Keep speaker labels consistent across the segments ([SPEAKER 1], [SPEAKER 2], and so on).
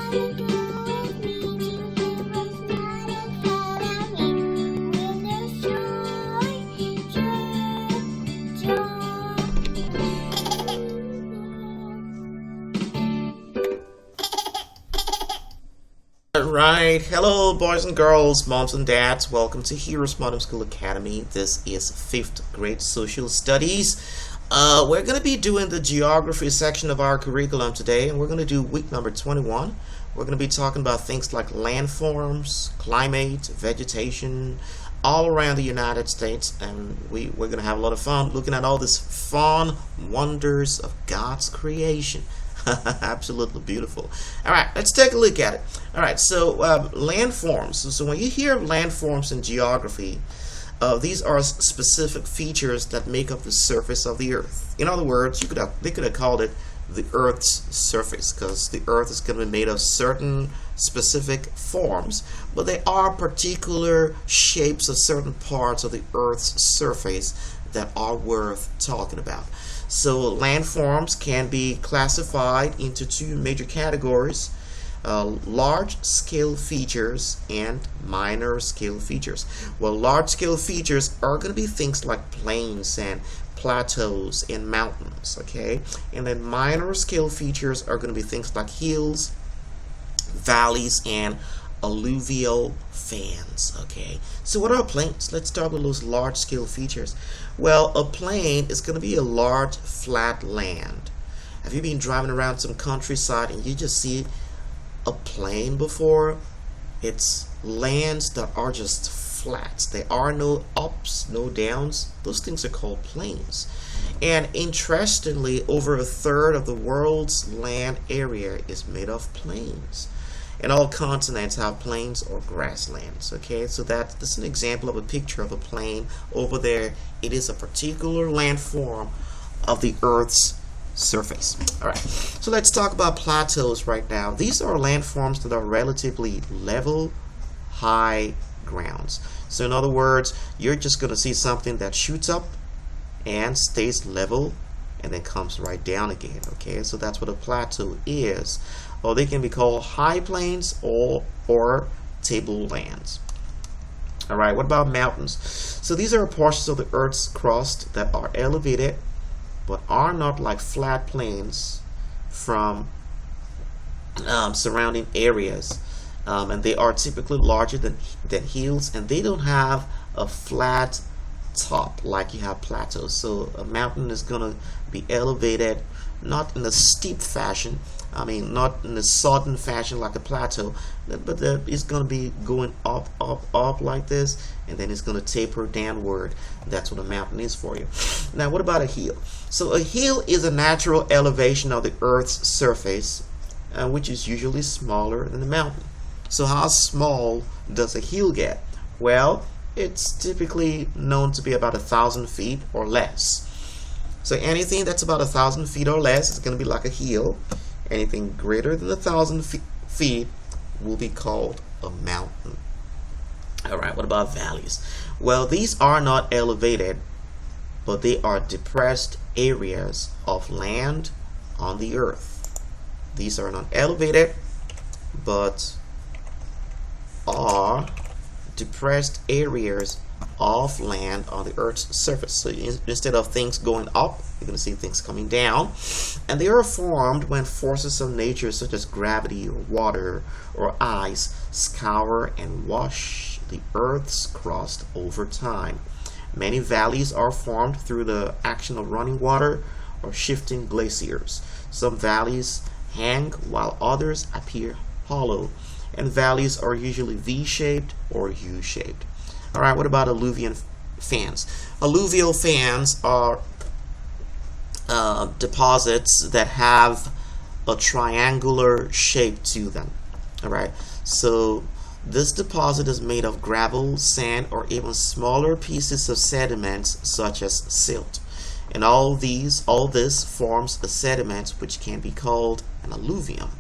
[SPEAKER 1] Alright, hello boys and girls, moms and dads, welcome to HeroesMart Academy. This is 5th grade social studies. We're going to be doing the geography section of our curriculum today, and we're going to do week number 21. We're going to be talking about things like landforms, climate, vegetation, all around the United States, and we're going to have a lot of fun looking at all these fun wonders of God's creation. Absolutely beautiful. All right, let's take a look at it. All right, so landforms. So when you hear of landforms in geography, these are specific features that make up the surface of the Earth. In other words, they could have called it the Earth's surface, because the Earth is going to be made of certain specific forms, but they are particular shapes of certain parts of the Earth's surface that are worth talking about. So landforms can be classified into two major categories: large-scale features and minor-scale features. Well, large-scale features are going to be things like plains and plateaus and mountains, okay? And then minor-scale features are going to be things like hills, valleys, and alluvial fans, okay? So what are plains? Let's start with those large-scale features. Well, a plain is going to be a large flat land. Have you been driving around some countryside and you just see a plain before? It's lands that are just flat. There are no ups, no downs. Those things are called plains. And interestingly, over a third of the world's land area is made of plains. And all continents have plains or grasslands, okay? So that's an example of a picture of a plain. Over there, it is a particular landform of the Earth's surface. All right, so let's talk about plateaus right now. These are landforms that are relatively level, high grounds. So in other words, you're just going to see something that shoots up and stays level and then comes right down again, okay? So that's what a plateau is. Or they can be called high plains or tablelands. All right, what about mountains? So these are portions of the Earth's crust that are elevated but are not like flat plains from surrounding areas. And they are typically larger than hills, and they don't have a flat top like you have plateaus. So a mountain is going to be elevated not in a steep fashion, not in a sudden fashion like a plateau, but it's going to be going up, up, up like this, and then it's going to taper downward. That's what a mountain is for you. Now, what about a hill? So a hill is a natural elevation of the Earth's surface, which is usually smaller than the mountain. So how small does a hill get? Well, it's typically known to be about 1,000 feet or less. So anything that's about 1,000 feet or less is going to be like a hill. Anything greater than 1,000 feet will be called a mountain. All right, what about valleys? Well, these are not elevated, but they are depressed areas of land on the Earth. These are not elevated, but are depressed areas of land on the Earth's surface. So instead of things going up, you're going to see things coming down. And they are formed when forces of nature such as gravity or water or ice scour and wash the Earth's crust over time. Many valleys are formed through the action of running water or shifting glaciers. Some valleys hang while others appear hollow. And valleys are usually V-shaped or U-shaped. All right, what about alluvial fans? Alluvial fans are deposits that have a triangular shape to them. All right, so this deposit is made of gravel, sand, or even smaller pieces of sediments such as silt. And all this forms a sediment which can be called an alluvium.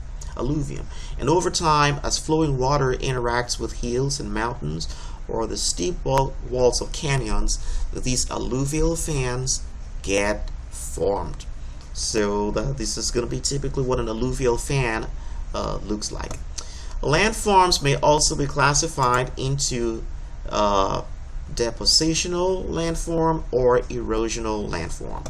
[SPEAKER 1] And over time, as flowing water interacts with hills and mountains or the steep walls of canyons, these alluvial fans get formed. So this is going to be typically what an alluvial fan looks like. Landforms may also be classified into depositional landform or erosional landform.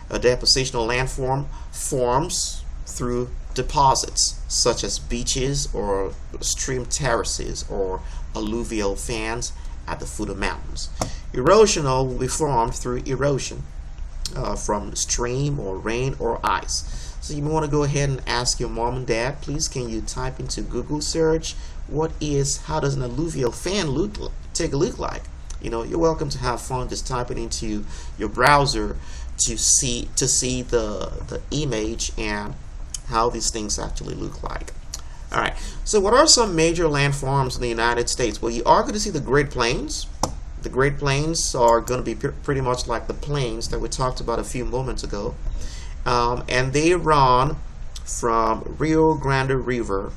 [SPEAKER 1] A depositional landform forms through deposits such as beaches or stream terraces or alluvial fans at the foot of mountains. Erosional will be formed through erosion from stream or rain or ice. So you may want to go ahead and ask your mom and dad, please can you type into Google search how does an alluvial fan take a look like? You know, you're welcome to have fun just typing into your browser to see the image and how these things actually look like. All right, so what are some major landforms in the United States? Well, you are going to see the Great Plains. The Great Plains are going to be pretty much like the plains that we talked about a few moments ago. And they run from Rio Grande River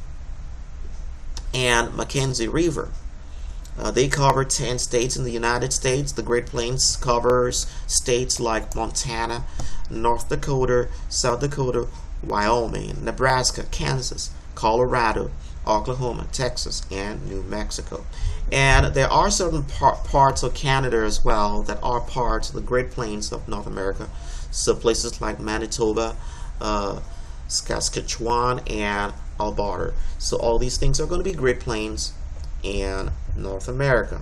[SPEAKER 1] and Mackenzie River. They cover 10 states in the United States. The Great Plains covers states like Montana, North Dakota, South Dakota, Wyoming, Nebraska, Kansas, Colorado, Oklahoma, Texas, and New Mexico. And there are certain parts of Canada as well that are parts of the Great Plains of North America. So places like Manitoba, Saskatchewan, and Alberta. So all these things are going to be Great Plains in North America.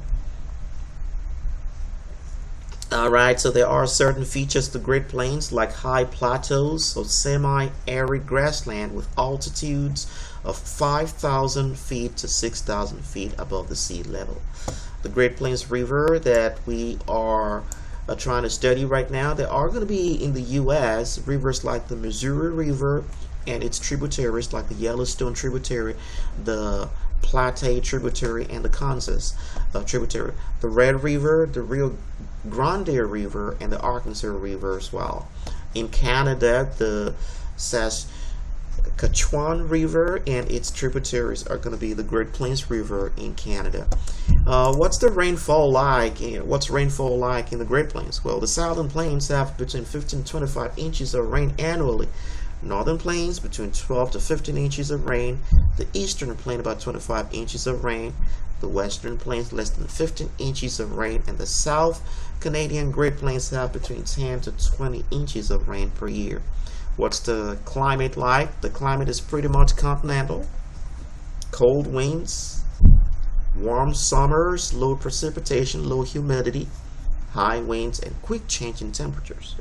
[SPEAKER 1] Alright, so there are certain features to the Great Plains like high plateaus, so semi-arid grassland with altitudes of 5,000 feet to 6,000 feet above the sea level. The Great Plains River that we are trying to study right now, there are going to be in the U.S. rivers like the Missouri River and its tributaries like the Yellowstone tributary, the Platte tributary, and the Kansas tributary. The Red River, the Rio Grande River, and the Arkansas River as well. In Canada, the Saskatchewan River and its tributaries are going to be the Great Plains River in Canada. What's the rainfall like? What's rainfall like in the Great Plains? Well, the Southern Plains have between 15 and 25 inches of rain annually. Northern Plains between 12 to 15 inches of rain. The Eastern Plain about 25 inches of rain. The Western Plains less than 15 inches of rain, and the South Canadian Great Plains have between 10 to 20 inches of rain per year. What's the climate like? The climate is pretty much continental. Cold winds, warm summers, low precipitation, low humidity, high winds, and quick change in temperatures.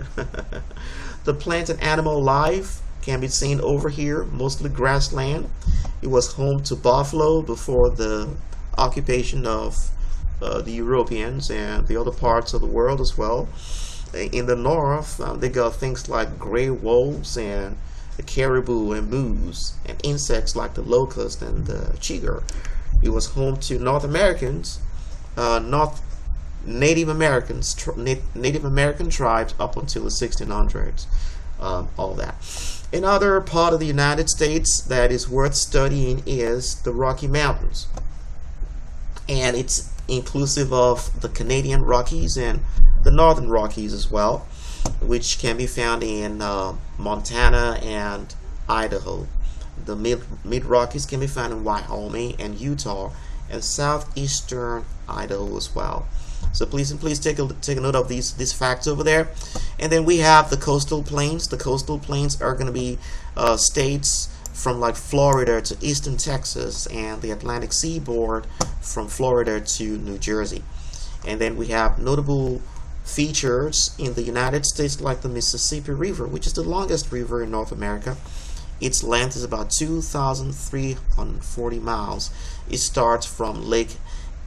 [SPEAKER 1] The plant and animal life can be seen over here, mostly grassland. It was home to buffalo before the occupation of the Europeans and the other parts of the world as well. In the north, they got things like gray wolves and the caribou and moose and insects like the locust and the chigger. It was home to Native American tribes up until the 1600s. All that. Another part of the United States that is worth studying is the Rocky Mountains, and it's inclusive of the Canadian Rockies and the Northern Rockies as well, which can be found in Montana and Idaho. The mid Rockies can be found in Wyoming and Utah and southeastern Idaho as well. So please take a note of these facts over there. And then we have the coastal plains. The coastal plains are going to be states from like Florida to eastern Texas and the Atlantic seaboard from Florida to New Jersey. And then we have notable features in the United States like the Mississippi River, which is the longest river in North America. Its length is about 2,340 miles. It starts from Lake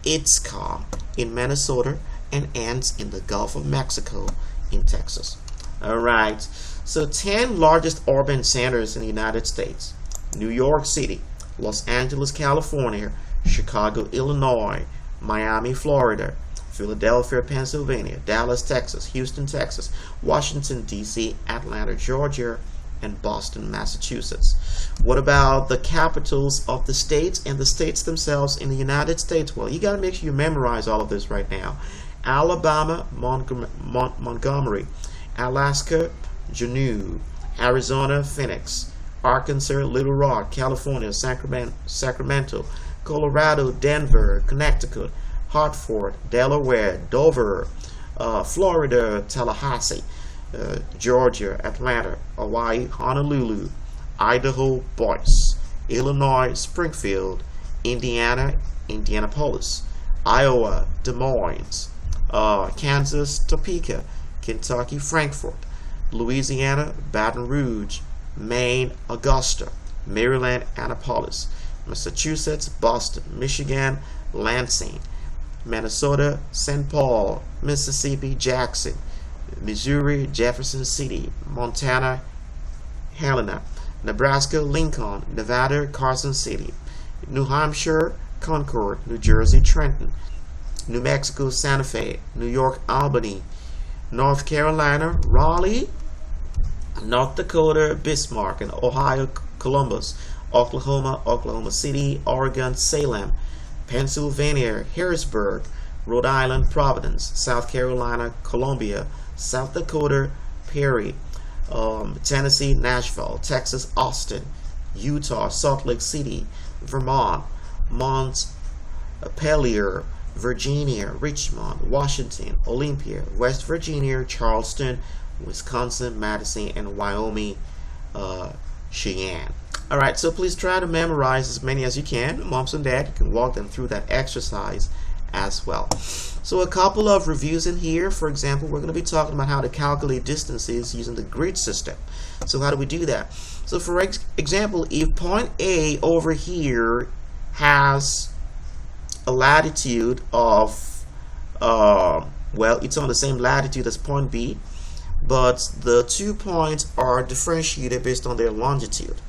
[SPEAKER 1] Itzca in Minnesota and ends in the Gulf of Mexico in Texas. Alright, so 10 largest urban centers in the United States: New York City, Los Angeles, California, Chicago, Illinois, Miami, Florida, Philadelphia, Pennsylvania, Dallas, Texas, Houston, Texas, Washington, D.C., Atlanta, Georgia, and Boston, Massachusetts. What about the capitals of the states and the states themselves in the United States? Well, you got to make sure you memorize all of this right now. Alabama, Montgomery, Alaska, Juneau, Arizona, Phoenix, Arkansas, Little Rock, California, Sacramento, Colorado, Denver, Connecticut, Hartford, Delaware, Dover, Florida, Tallahassee, Georgia, Atlanta, Hawaii, Honolulu, Idaho, Boise, Illinois, Springfield, Indiana, Indianapolis, Iowa, Des Moines, Kansas, Topeka, Kentucky, Frankfort, Louisiana, Baton Rouge, Maine, Augusta, Maryland, Annapolis, Massachusetts, Boston, Michigan, Lansing, Minnesota, St. Paul, Mississippi, Jackson, Missouri, Jefferson City, Montana, Helena, Nebraska, Lincoln, Nevada, Carson City, New Hampshire, Concord, New Jersey, Trenton, New Mexico, Santa Fe, New York, Albany, North Carolina, Raleigh, North Dakota, Bismarck, and Ohio, Columbus, Oklahoma, Oklahoma City, Oregon, Salem, Pennsylvania, Harrisburg, Rhode Island, Providence, South Carolina, Columbia, South Dakota, Perry, Tennessee, Nashville, Texas, Austin, Utah, Salt Lake City, Vermont, Montpelier, Virginia, Richmond, Washington, Olympia, West Virginia, Charleston, Wisconsin, Madison, and Wyoming, Cheyenne. Alright, so please try to memorize as many as you can. Moms and dad, you can walk them through that exercise as well. So a couple of reviews in here. For example, we're going to be talking about how to calculate distances using the grid system. So how do we do that? So for example, if point A over here has a latitude of, well, it's on the same latitude as point B, but the 2 points are differentiated based on their longitude.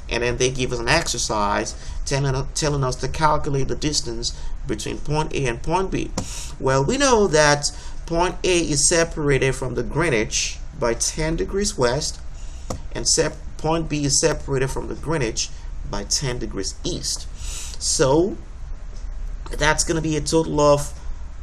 [SPEAKER 1] And then they give us an exercise telling us to calculate the distance between point A and point B. Well, we know that point A is separated from the Greenwich by 10 degrees west, and point B is separated from the Greenwich by 10 degrees east. So that's going to be a total of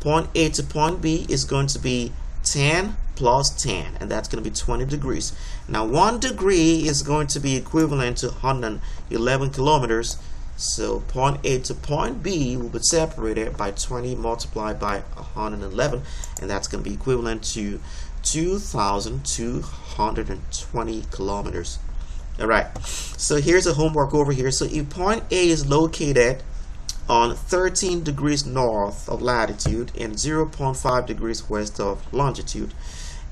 [SPEAKER 1] point A to point B is going to be 10 plus 10, and that's going to be 20 degrees. Now 1 degree is going to be equivalent to 111 kilometers. So point A to point B will be separated by 20 multiplied by 111, and that's going to be equivalent to 2,220 kilometers. Alright, so here's a homework over here. So if point A is located on 13 degrees north of latitude and 0.5 degrees west of longitude,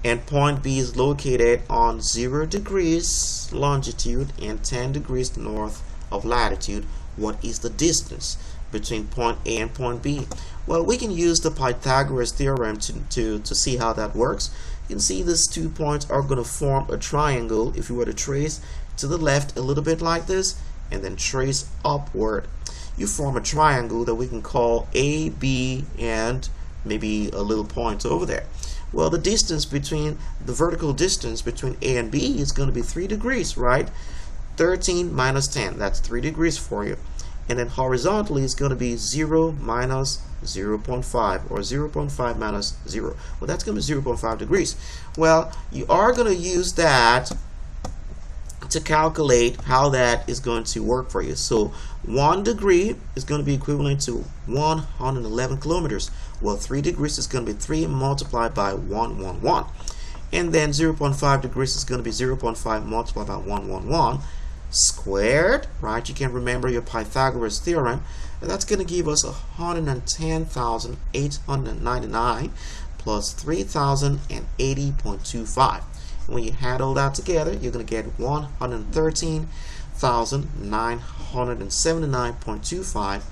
[SPEAKER 1] and point B is located on 0 degrees longitude and 10 degrees north of latitude, what is the distance between point A and point B? Well, we can use the Pythagoras theorem to see how that works. You can see these 2 points are going to form a triangle if you were to trace to the left a little bit like this and then trace upward. You form a triangle that we can call A, B, and maybe a little point over there. Well, the distance between the vertical distance between A and B is going to be 3 degrees, right? 13 minus 10, that's 3 degrees for you. And then horizontally it's going to be 0 minus 0.5, or 0.5 minus 0. Well, that's going to be 0.5 degrees. Well, you are going to use that to calculate how that is going to work for you. So 1 degree is going to be equivalent to 111 kilometers. Well, 3 degrees is going to be 3 multiplied by 111. And then 0.5 degrees is going to be 0.5 multiplied by 111 squared, right? You can remember your Pythagoras theorem, and that's going to give us 110,899 plus 3,080.25. When you add all that together, you're going to get 113,979.25,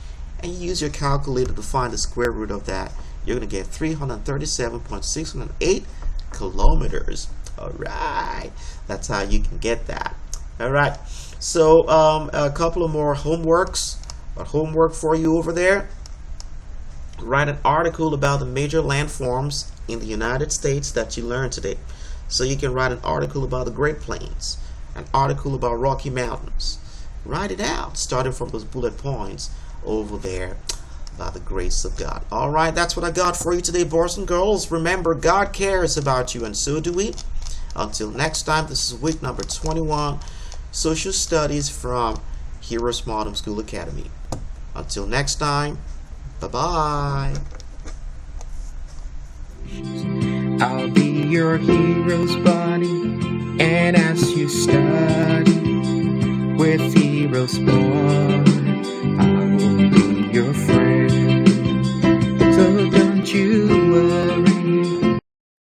[SPEAKER 1] and you use your calculator to find the square root of that. You're going to get 337.608 kilometers. All right, that's how you can get that. All right, so a couple of more homework for you over there. Write an article about the major landforms in the United States that you learned today. So you can write an article about the Great Plains, an article about Rocky Mountains. Write it out, starting from those bullet points over there, by the grace of God. All right, that's what I got for you today, boys and girls. Remember, God cares about you, and so do we. Until next time, this is week number 21. Social Studies from HeroesMart Homeschool Academy. Until next time, bye-bye.
[SPEAKER 2] I'll be your hero's buddy, and as you study with HeroesMart.